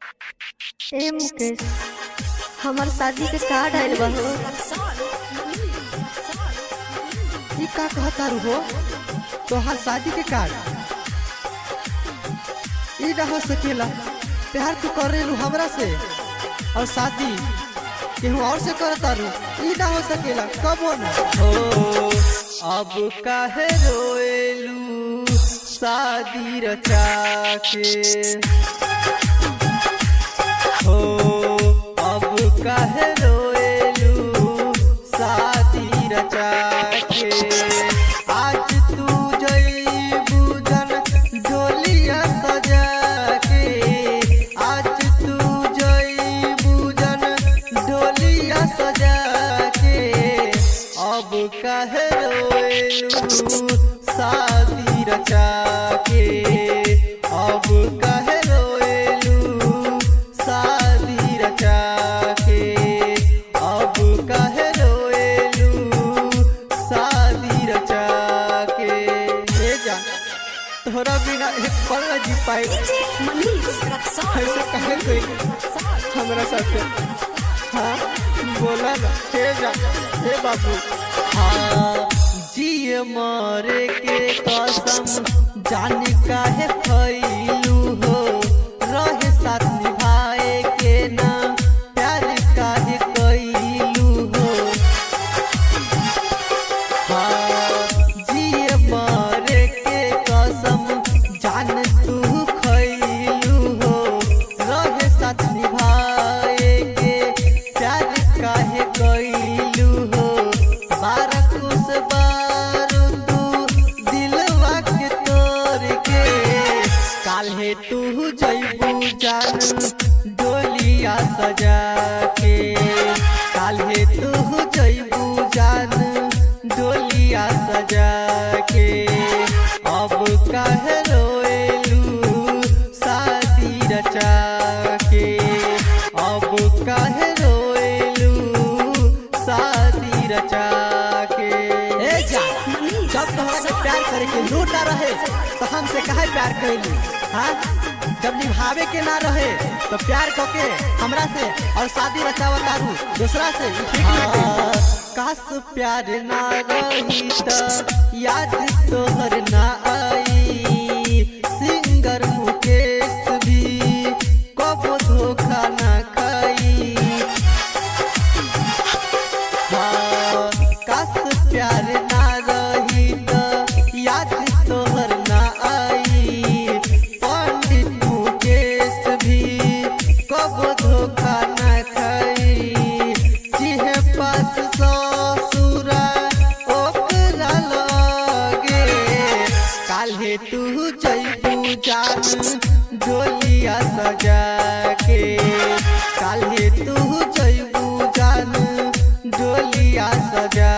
ए मुकेश, हमार शादी के कार्ड आइल बा हो। ई का कहता हो? तोहार शादी के कार्ड ई ना हो सकेला। प्यार तू करेलू हमरा से और शादी केहू और से करता रू, ई ना हो सकेला। कबो ना हो अब काहे रोएलू शादी रचा के। हो अब काहे रोएलू शादी रचा के। आज तू जइबू जन डोलिया सजा के। आज तू जइबू जन डोलिया सजा के। अब काहे रोएलू शादी रचा के। अब काहे रोएलू शादी रचा के। अब काहे रोएलू शादी रचा के। ले जा, तोहरा बिना एक पल न जी पाए। ऐसे कहे कोई हमरा साथे? हाँ बोला ना, ले जा हे बाबू। हाँ जिए मरे के कसम जाने काहे खइलू हो। रहे साथ निभाए के ना प्यार काहे कइलू हो। हाँ जिए मरे के कसम जान तू खइलू हो। रहे साथ निभाए के प्यार काहे कइलू हो। बारकुस बारू तू दिलवा के तोड़ के। काल्हे तू जइबू जान डोलिया सजा के। काल्हे तू जइबू जान डोलिया सजा के। अब काहे रोएलू शादी रचा के। अब काहे रोएलू शादी रचा के। ए जा, जब तोहरा से प्यार करे के लूट ना रहे तो हमसे काहे प्यार कैलू? हाँ जब निभावे के ना रहे तो प्यार करके हमरा से और शादी रचावता रू दूसरा से, ई ठीक ना कइलू। काश प्यार ना रही त याद तोहर ना आई। सिंगर मुकेश भी कबो धोखा ना खाई। हाँ काश प्यार ना रही त याद तोहर ना आई। पंडित मुकेश भी कबो धोखा ना खाई। जिहे पास ससुरा ओकरा लगे। काल्हे तू जइबू जान डोलिया सजा के। काल्हे तू जइबू जान डोलिया सजा